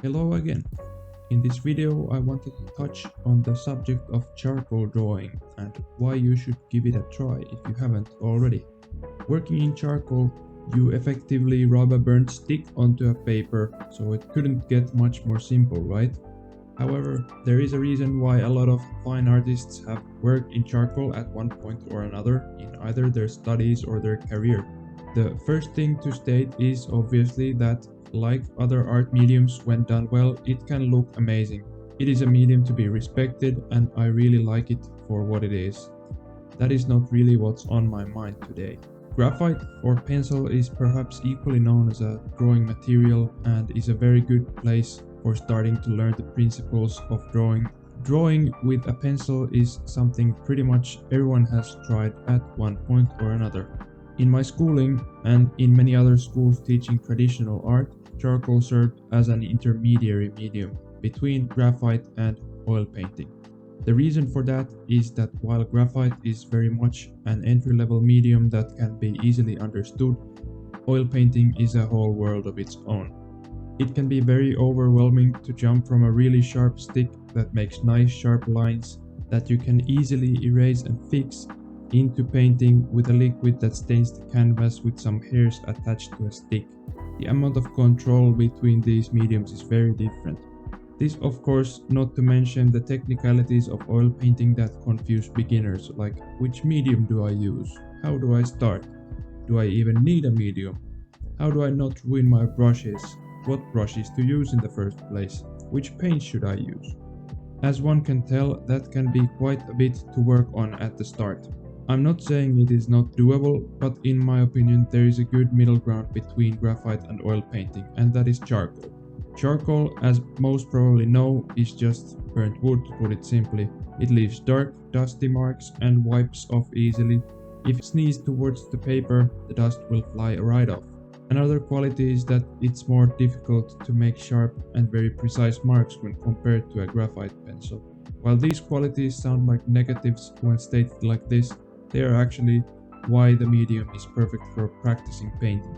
Hello again. In this video I wanted to touch on the subject of charcoal drawing and why you should give it a try if you haven't already. Working in charcoal, you effectively rub a burnt stick onto a paper, so it couldn't get much more simple, right? However, there is a reason why a lot of fine artists have worked in charcoal at one point or another in either their studies or their career. The first thing to state is obviously that, like other art mediums, when done well, it can look amazing. It is a medium to be respected, and I really like it for what it is. That is not really what's on my mind today. Graphite or pencil is perhaps equally known as a drawing material and is a very good place for starting to learn the principles of drawing. Drawing with a pencil is something pretty much everyone has tried at one point or another. In my schooling and in many other schools teaching traditional art, charcoal served as an intermediary medium between graphite and oil painting. The reason for that is that while graphite is very much an entry-level medium that can be easily understood, oil painting is a whole world of its own. It can be very overwhelming to jump from a really sharp stick that makes nice sharp lines that you can easily erase and fix into painting with a liquid that stains the canvas with some hairs attached to a stick. The amount of control between these mediums is very different. This, of course, not to mention the technicalities of oil painting that confuse beginners, like which medium do I use? How do I start? Do I even need a medium? How do I not ruin my brushes? What brushes to use in the first place? Which paint should I use? As one can tell, that can be quite a bit to work on at the start. I'm not saying it is not doable, but in my opinion there is a good middle ground between graphite and oil painting, and that is charcoal. Charcoal, as most probably know, is just burnt wood, to put it simply. It leaves dark, dusty marks and wipes off easily. If you sneeze towards the paper, the dust will fly right off. Another quality is that it's more difficult to make sharp and very precise marks when compared to a graphite pencil. While these qualities sound like negatives when stated like this, they are actually why the medium is perfect for practicing painting.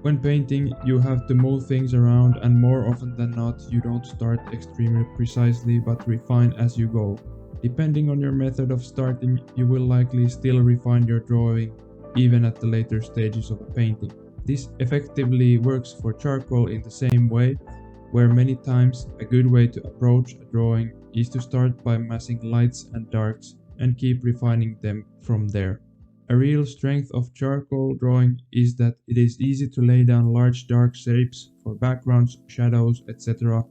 When painting, you have to move things around, and more often than not, you don't start extremely precisely but refine as you go. Depending on your method of starting, you will likely still refine your drawing even at the later stages of a painting. This effectively works for charcoal in the same way, where many times a good way to approach a drawing is to start by massing lights and darks and keep refining them from there. A real strength of charcoal drawing is that it is easy to lay down large dark shapes for backgrounds, shadows, etc.,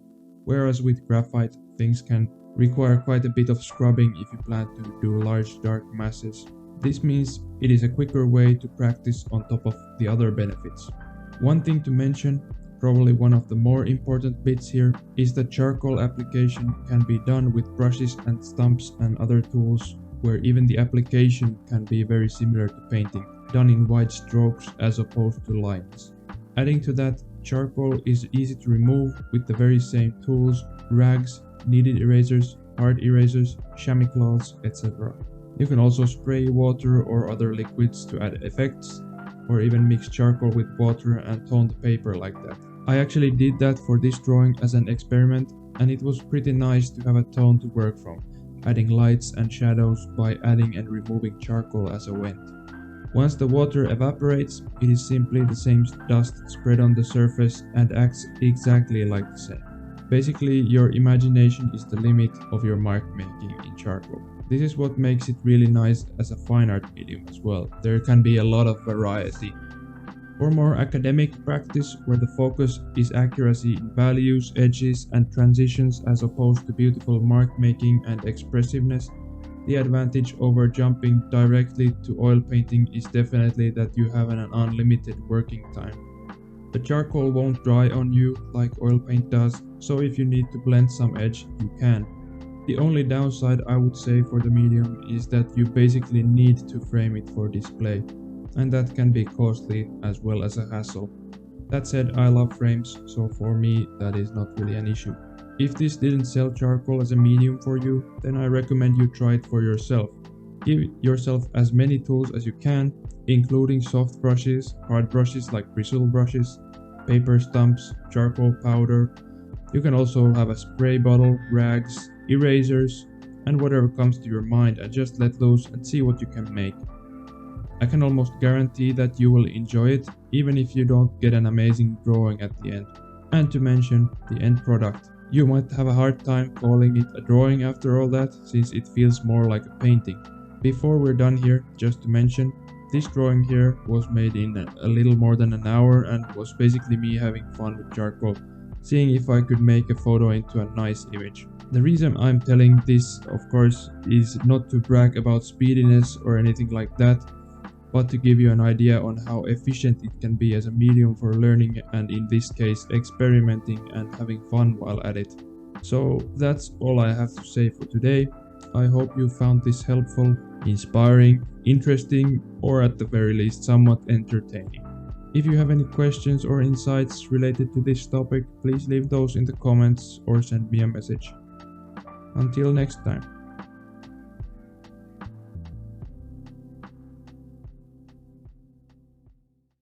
whereas with graphite things can require quite a bit of scrubbing if you plan to do large dark masses. This means it is a quicker way to practice on top of the other benefits. One thing to mention, probably one of the more important bits here, is that charcoal application can be done with brushes and stumps and other tools, where even the application can be very similar to painting, done in wide strokes as opposed to lines. Adding to that, charcoal is easy to remove with the very same tools, rags, kneaded erasers, hard erasers, chamois cloths, etc. You can also spray water or other liquids to add effects, or even mix charcoal with water and tone the paper like that. I actually did that for this drawing as an experiment, and it was pretty nice to have a tone to work from, adding lights and shadows by adding and removing charcoal as I went. Once the water evaporates, it is simply the same dust spread on the surface and acts exactly like the same. Basically, your imagination is the limit of your mark making in charcoal. This is what makes it really nice as a fine art medium as well. There can be a lot of variety. For more academic practice, where the focus is accuracy in values, edges, and transitions as opposed to beautiful mark making and expressiveness, the advantage over jumping directly to oil painting is definitely that you have an unlimited working time. The charcoal won't dry on you like oil paint does, so if you need to blend some edge, you can. The only downside I would say for the medium is that you basically need to frame it for display, and that can be costly as well as a hassle. That said, I love frames, so for me that is not really an issue. If this didn't sell charcoal as a medium for you, then I recommend you try it for yourself. Give yourself as many tools as you can, including soft brushes, hard brushes like bristle brushes, paper stumps, charcoal powder, You can also have a spray bottle, rags, erasers, and whatever comes to your mind, and just let loose and see what you can make. I can almost guarantee that you will enjoy it, even if you don't get an amazing drawing at the end. And to mention the end product. You might have a hard time calling it a drawing after all that, since it feels more like a painting. Before we're done here, just to mention, this drawing here was made in a little more than an hour and was basically me having fun with charcoal, seeing if I could make a photo into a nice image. The reason I'm telling this, of course, is not to brag about speediness or anything like that, but to give you an idea on how efficient it can be as a medium for learning and, in this case, experimenting and having fun while at it. So that's all I have to say for today. I hope you found this helpful, inspiring, interesting, or at the very least somewhat entertaining. If you have any questions or insights related to this topic, please leave those in the comments or send me a message. Until next time.